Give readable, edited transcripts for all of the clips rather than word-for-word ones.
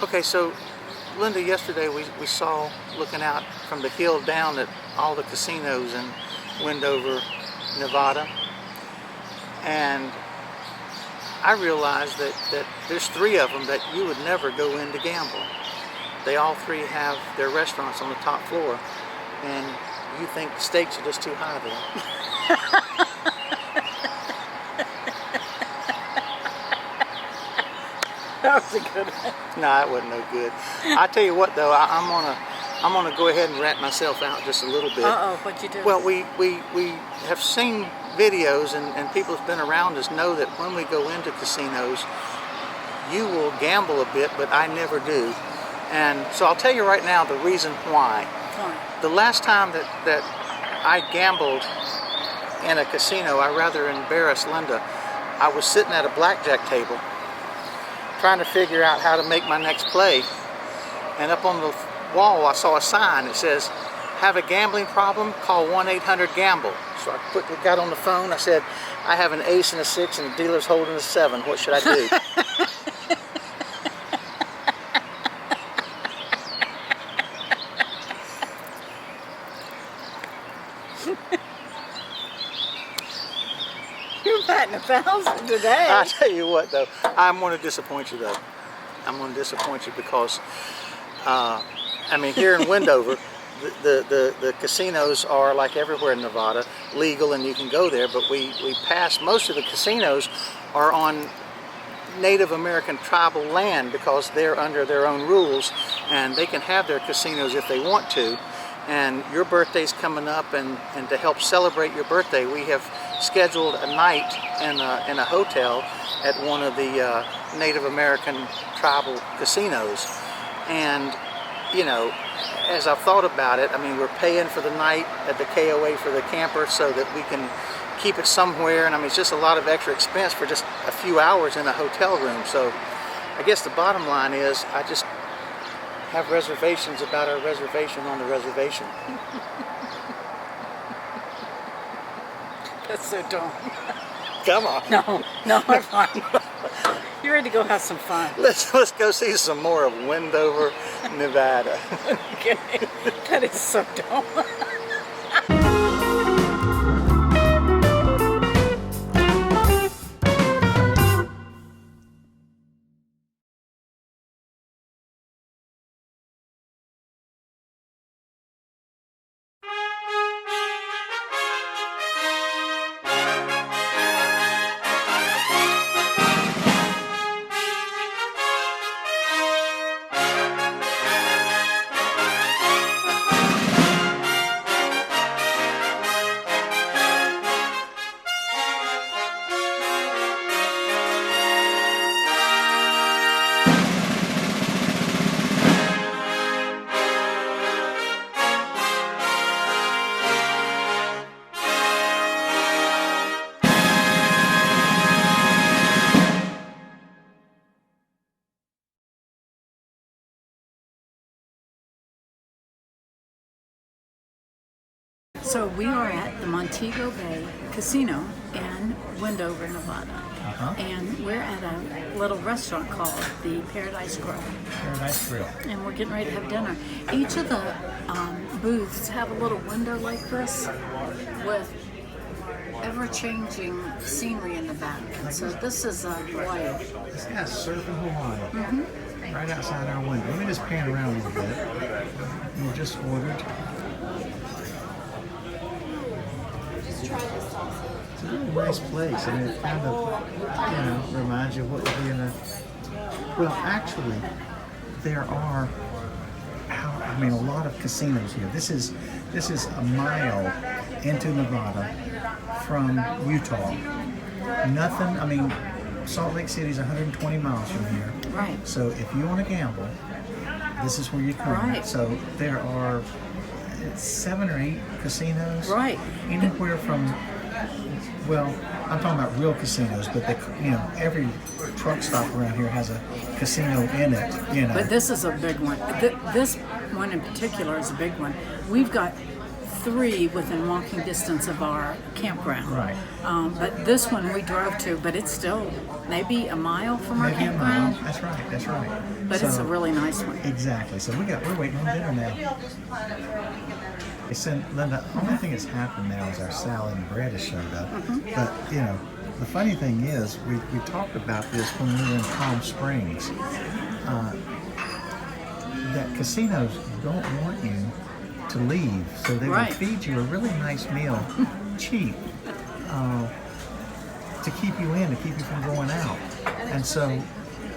Okay, so Linda, yesterday we saw, looking out from the hill down, at all the casinos in Wendover, Nevada, and I realized that there's 3 of them that you would never go in to gamble. They all 3 have their restaurants on the top floor, and you think the stakes are just too high there. That was a good one. No, it wasn't no good. I tell you what, though, I'm gonna go ahead and rat myself out just a little bit. What'd you do? Well, we have seen videos, and people who've been around us know that when we go into casinos, you will gamble a bit, but I never do. And so I'll tell you right now the reason why. Why? The last time that I gambled in a casino, I rather embarrassed Linda. I was sitting at a blackjack table trying to figure out how to make my next play, and up on the wall I saw a sign that says, "Have a gambling problem? Call 1-800-GAMBLE." So I quickly got on the phone. I said, "I have an ace and a 6 and the dealer's holding a 7. What should I do?" You're batting 1,000 today. I tell you what, though, I'm going to disappoint you, though. I'm going to disappoint you because, I mean, here in Wendover, the casinos are, like everywhere in Nevada, legal and you can go there, but we pass, most of the casinos are on Native American tribal land because they're under their own rules and they can have their casinos if they want to. And your birthday's coming up, and to help celebrate your birthday, we have scheduled a night in a hotel at one of the Native American tribal casinos. And, you know, as I've thought about it, I mean, we're paying for the night at the KOA for the camper so that we can keep it somewhere, and I mean, it's just a lot of extra expense for just a few hours in a hotel room. So I guess the bottom line is I just have reservations about our reservation on the reservation. That's so dumb. Come on. No, I'm fine. You ready to go have some fun? Let's go see some more of Wendover, Nevada. Okay. That is so dumb. So we are at the Montego Bay Casino in Wendover, Nevada. And we're at a little restaurant called the Paradise Grill. Paradise Grill. And we're getting ready to have dinner. Each of the booths have a little window like this with ever-changing scenery in the back. And so this is Hawaii. This guy's surfing Hawaii. Right outside our window. Let me just pan around a little bit. We just ordered. It's a really nice place, and it kind of, reminds you of what would be in a. Well, actually, there are, a lot of casinos here. This is a mile into Nevada from Utah. Nothing. Salt Lake City is 120 miles from here. Right. So if you want to gamble, this is where you come. Right. So there are 7 or 8 casinos. Right. Anywhere from, I'm talking about real casinos, but every truck stop around here has a casino in it. But this is a big one. This one in particular is a big one. We've got 3 within walking distance of our campground. Right. But this one we drove to, but it's still maybe a mile from our Maybe a mile. campground. That's right. That's right. But it's a really nice one. Exactly. So we're waiting on dinner now. Linda, the only thing that's happened now is our salad and bread has showed up. But you know, the funny thing is, we talked about this when we were in Palm Springs. That casinos don't want you to leave, so they will feed you a really nice meal, cheap, to keep you in, to keep you from going out. And so,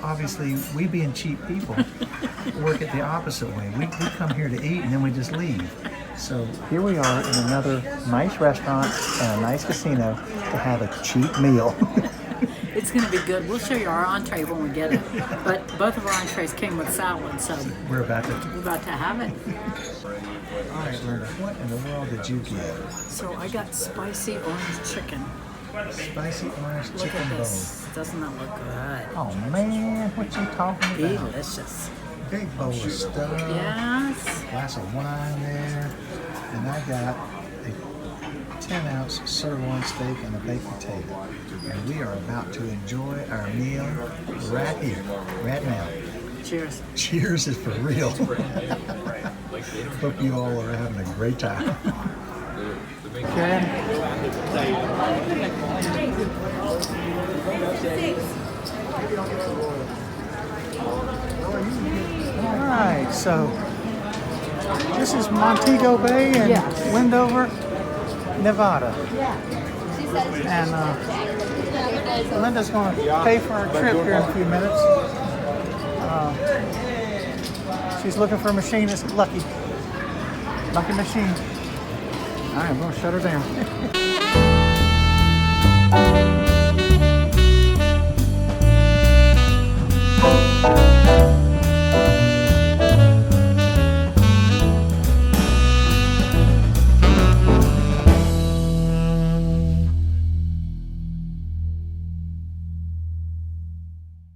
obviously, we being cheap people, work it the opposite way. We come here to eat and then we just leave. So here we are in another nice restaurant and a nice casino to have a cheap meal. It's going to be good. We'll show you our entree when we get it. But both of our entrees came with salad, so we're about to have it. All right, Lerna, what in the world did you get? So I got spicy orange chicken. Spicy orange Look chicken at bowl. this. Doesn't that look good? Oh man, what you talking about? Delicious. Big bowl of stuff. Yes. Glass of wine there. And I got a 10-ounce sirloin steak and a baked potato. And we are about to enjoy our meal right here, right now. Cheers. Cheers is for real. Hope you all are having a great time. Karen? All right, so this is Montego Bay in Wendover, Nevada. And Linda's going to pay for our trip here in a few minutes. She's looking for a machine that's lucky. Lucky machine. All right, I'm going to shut her down.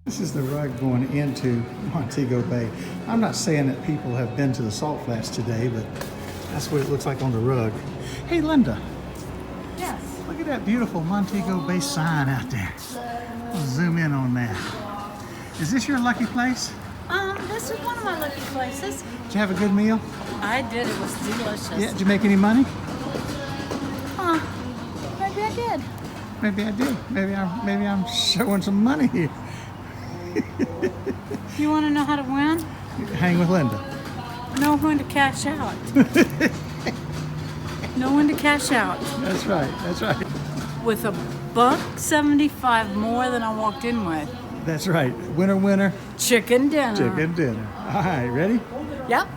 This is the rug going into Montego Bay. I'm not saying that people have been to the salt flats today, but that's what it looks like on the rug. Hey, Linda. Yes. Look at that beautiful Montego Bay sign out there. I'll zoom in on that. Is this your lucky place? This is one of my lucky places. Did you have a good meal? I did. It was delicious. Yeah. Did you make any money? Maybe I did. Maybe I did. Maybe I'm showing some money here. You want to know how to win? Hang with Linda. Know when to cash out. Know when to cash out. That's right. That's right. With $1.75 more than I walked in with. That's right. Winner, winner. Chicken dinner. Chicken dinner. All right. Ready? Yep.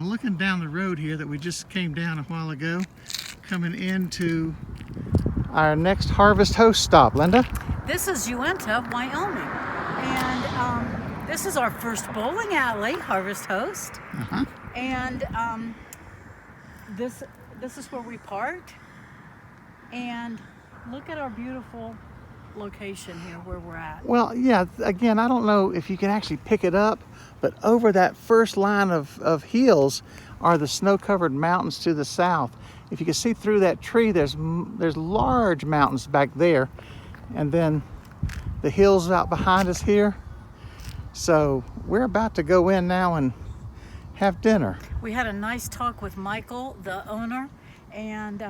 Looking down the road here that we just came down a while ago, coming into our next Harvest Host stop. Linda? This is Uinta, Wyoming. And this is our first bowling alley, Harvest Host. And this is where we parked. And look at our beautiful location here where we're at. Well, yeah, again, I don't know if you can actually pick it up, but over that first line of hills are the snow-covered mountains to the south. If you can see through that tree, there's large mountains back there, and then the hills out behind us here. So we're about to go in now and have dinner. We had a nice talk with Michael, the owner, and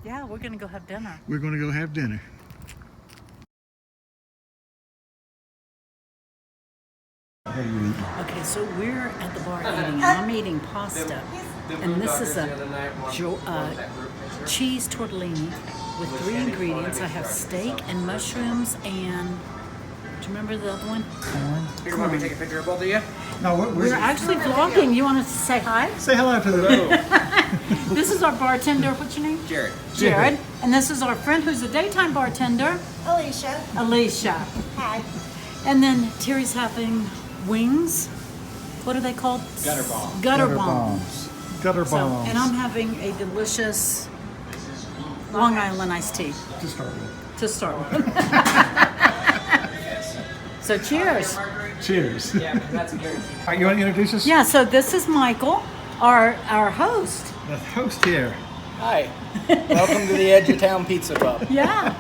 yeah, we're gonna go have dinner. We're gonna go have dinner. Okay, so we're at the bar eating, and I'm eating pasta, and this is a cheese tortellini with 3 ingredients. I have steak and mushrooms and, do you remember the other one? Corn. You want me to take a picture of both of you? No, We're actually vlogging. You want us to say hi? say hello to the This is our bartender. What's your name? Jared. Jared. And this is our friend who's a daytime bartender, Alicia. Hi. And then Terry's having wings. What are they called? Gutter bombs. Gutter bombs. Gutter So, bombs. and I'm having a delicious Long Island iced tea to start with. to start with. So cheers. Cheers. Yeah, that's a guarantee. All right, you want to introduce us? Yeah, so this is Michael, our host. The host here. Hi. Welcome to the Edge of Town Pizza Pub. Yeah.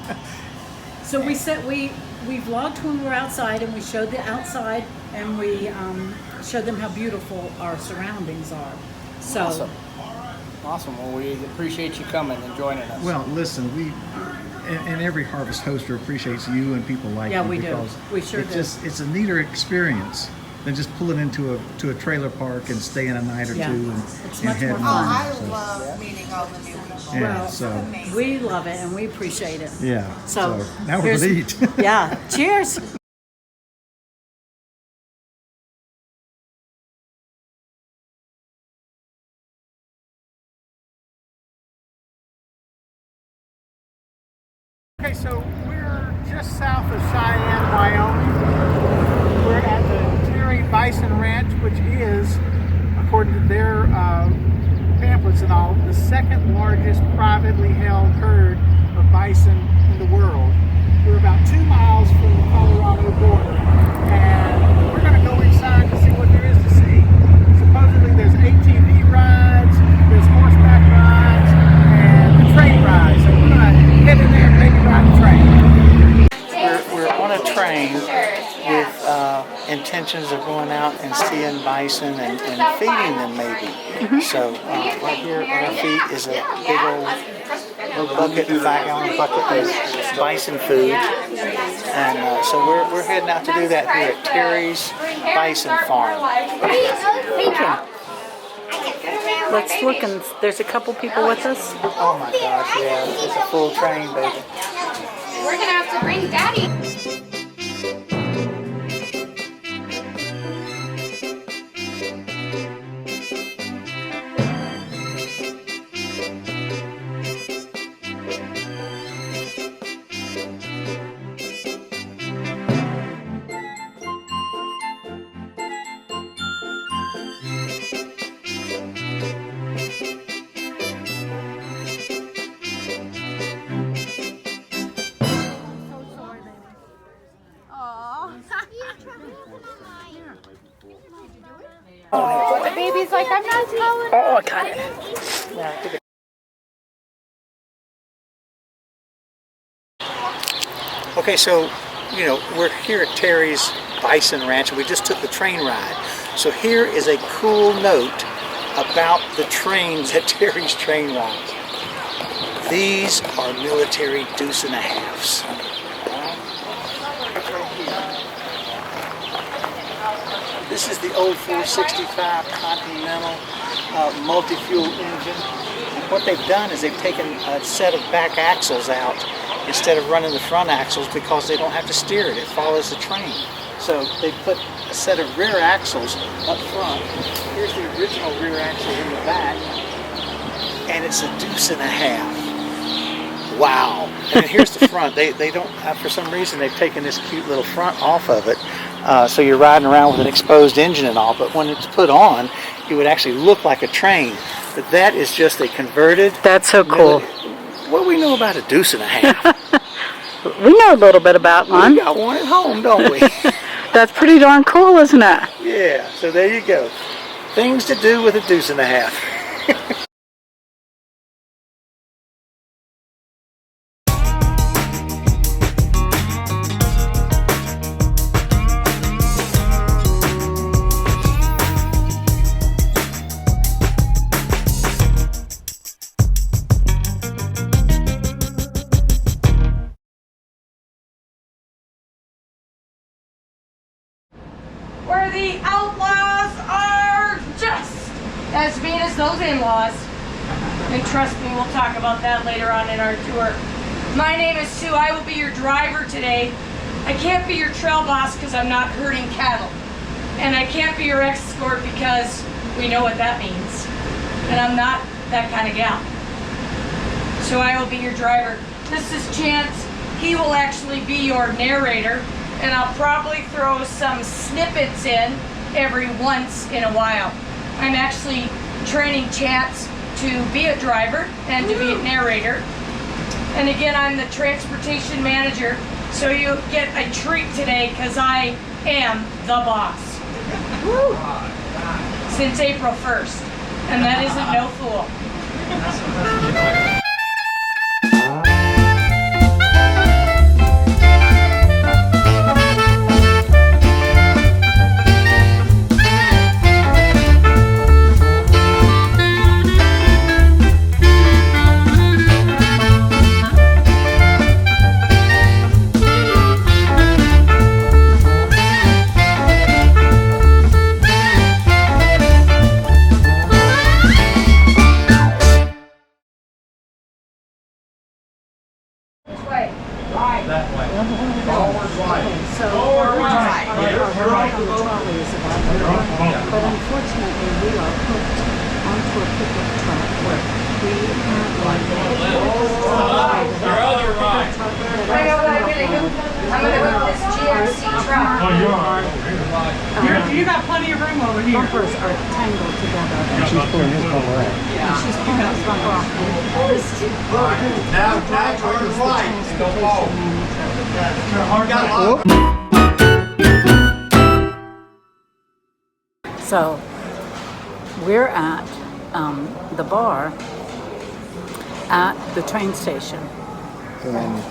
So we vlogged when we were outside, and we showed the outside, and we showed them how beautiful our surroundings are. So Awesome. Awesome. Well, we appreciate you coming and joining us. Well, listen, and every Harvest Hoster appreciates you and people like Yeah, you we do. because We sure it's do. just it's a neater experience than just pulling into a trailer park and staying a night or Yeah. two and, It's and much more heading fun. home. I So, love meeting all the new people. yeah, Well, so we love it and we appreciate it. yeah. So, Now we're gonna eat. Yeah. Cheers. Okay, so we're just south of Cheyenne, Wyoming. We're at the Terry Bison Ranch, which is, according to their pamphlets and all, the second largest privately held herd of bison in the world. We're about 2 miles from the Colorado border, and we're going to go inside to see what there is to see. Supposedly there's ATV rides, there's horseback rides, and a train ride. So we're going to head in there and maybe ride a train. We're on a train with intentions of going out and seeing bison and feeding them maybe. So right here at our feet is a big old bucket, 5-gallon bucket of bison food. And so we're heading out to do that here at Terry's Bison Farm. Let's look, and there's a couple people with us. Oh my gosh, yeah, it's a full train, baby. We're gonna have to bring Daddy. The baby's like, I'm not smelling. Oh, I got it. Okay, so, you know, we're here at Terry's Bison Ranch, and we just took the train ride. So here is a cool note about the trains at Terry's train rides. These are military deuce and a halves. This is the old 465 Continental multi-fuel engine. And what they've done is they've taken a set of back axles out instead of running the front axles because they don't have to steer it. It follows the train. So they put a set of rear axles up front. Here's the original rear axle in the back, and it's 1.5 deuces. Wow! And then here's the front. They don't, for some reason, they've taken this cute little front off of it. So you're riding around with an exposed engine and all, but when it's put on, it would actually look like a train. But that is just a converted. That's so cool. What do we know about 1.5 deuces? We know a little bit about one. We got one at home, don't we? That's pretty darn cool, isn't it? Yeah, so there you go. Things to do with 1.5 deuces. Where the outlaws are just as mean as those in-laws. And trust me, we'll talk about that later on in our tour. My name is Sue. I will be your driver today. I can't be your trail boss because I'm not herding cattle. And I can't be your escort because we know what that means. And I'm not that kind of gal. So I will be your driver. This is Chance. He will actually be your narrator. And I'll probably throw some snippets in every once in a while. I'm actually training Chance to be a driver and to be a narrator. And again, I'm the transportation manager, so you get a treat today because I am the boss. Since April 1st, and that isn't no fool. You got plenty of room over here. Bumpers are tangled together. And she's pulling his bumper out. And she's pulling his bumper off. And this is Now turn right and go forward. So we're at the bar at the train station In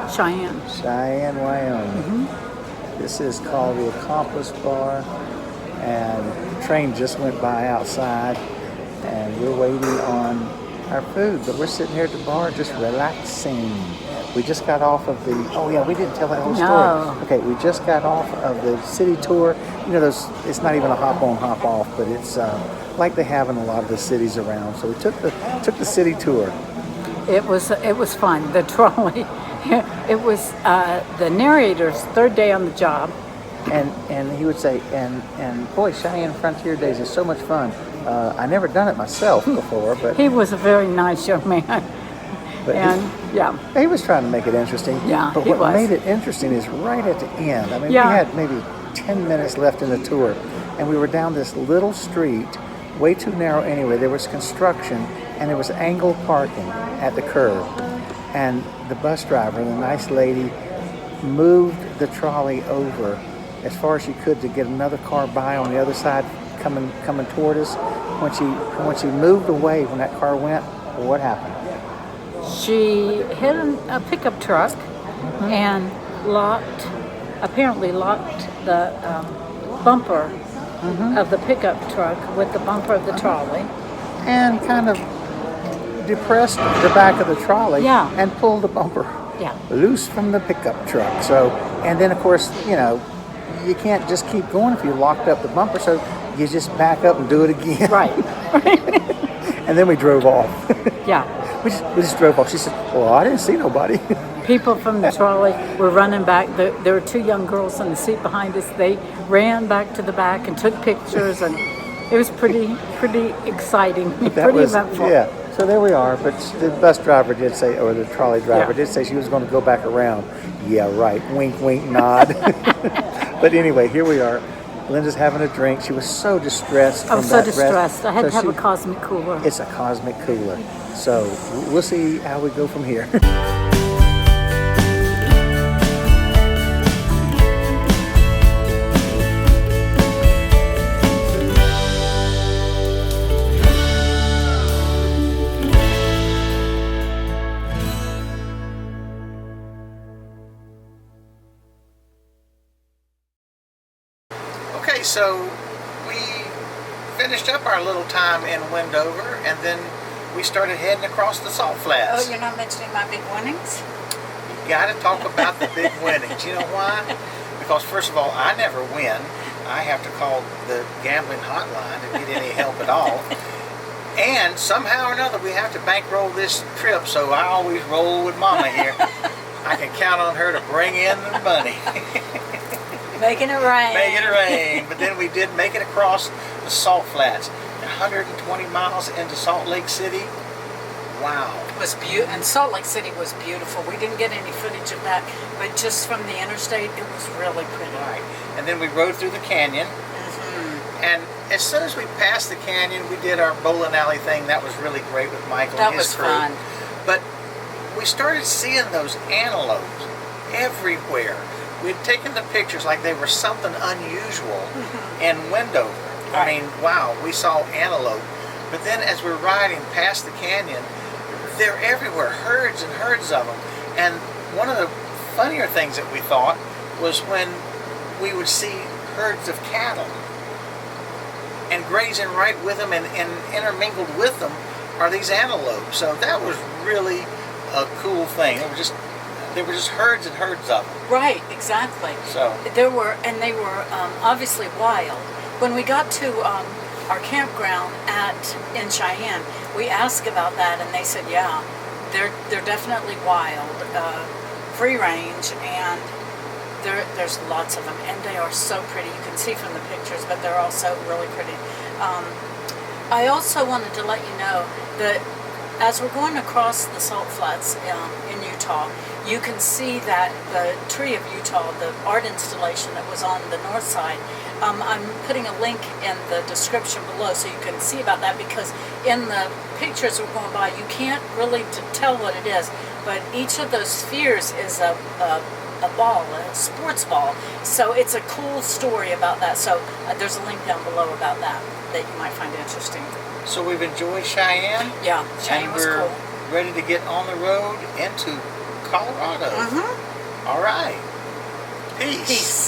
Cheyenne, Wyoming. This is called the Accomplice Bar, and the train just went by outside, and we're waiting on our food, but we're sitting here at the bar just relaxing. We just got off of the, oh yeah, we didn't tell that whole story. No. Okay, we just got off of the city tour. You know, those, it's not even a hop on, hop off, but it's like they have in a lot of the cities around. So we took the city tour. it was fun. The trolley, it was the narrator's third day on the job. And he would say, and boy, Cheyenne Frontier Days is so much fun. I never done it myself before, but He was a very nice young man. But he was trying to make it interesting. Yeah, but he what was. made it interesting is right at the end. I mean, Yeah. we had maybe 10 minutes left in the tour, and we were down this little street, way too narrow anyway. There was construction, and there was angled parking at the curb. And the bus driver, the nice lady, moved the trolley over as far as she could to get another car by on the other side coming toward us. When she moved away, when that car went, what happened? She hit a pickup truck and apparently locked the bumper of the pickup truck with the bumper of the trolley. And kind of depressed the back of the trolley and pulled the bumper loose from the pickup truck. So, and then of course, you know, you can't just keep going if you locked up the bumper, so you just back up and do it again. Right. And then we drove off. Yeah. We just drove off. She said, well, I didn't see nobody. people from the trolley were running back. There were 2 young girls in the seat behind us. They ran back to the back and took pictures, and it was pretty exciting, pretty eventful. Yeah. So there we are. But the bus driver did say, or the trolley driver did say she was going to go back around. Yeah, right. Wink, wink, nod. But anyway, here we are. Linda's having a drink. She was so distressed. I was so distressed. I had to have a cosmic cooler. It's a cosmic cooler. So we'll see how we go from here. Okay, so we finished up our little time in Wendover, and then we started heading across the salt flats. Oh, you're not mentioning my big winnings? You got to talk about the big winnings. You know why? Because first of all, I never win. I have to call the gambling hotline to get any help at all. And somehow or another, we have to bankroll this trip, so I always roll with Mama here. I can count on her to bring in the money. Making it rain. Making it rain. But then we did make it across the salt flats. 120 miles into Salt Lake City. Wow. It was beautiful, and Salt Lake City was beautiful. We didn't get any footage of that, but just from the interstate, it was really pretty. Right. And then we rode through the canyon. And as soon as we passed the canyon, we did our bowling alley thing. That was really great with Michael and his crew. That was fun. But we started seeing those antelopes everywhere. We had taken the pictures like they were something unusual in Wendover. I mean, wow, we saw antelope. But then as we're riding past the canyon, they're everywhere, herds and herds of them. And one of the funnier things that we thought was when we would see herds of cattle. And grazing right with them and intermingled with them are these antelope. So that was really a cool thing. There were just herds and herds of them. Right, exactly. So they were obviously wild. When we got to our campground in Cheyenne, we asked about that, and they said, yeah, they're definitely wild, free range, and there's lots of them, and they are so pretty. You can see from the pictures, but they're also really pretty. I also wanted to let you know that as we're going across the salt flats in Utah, you can see that the Tree of Utah, the art installation that was on the north side. I'm putting a link in the description below so you can see about that, because in the pictures we're going by, you can't really tell what it is, but each of those spheres is a ball, a sports ball. So it's a cool story about that. So there's a link down below about that you might find interesting. So we've enjoyed Cheyenne. Yeah, Cheyenne was cool. We're ready to get on the road into Colorado. All right. Peace.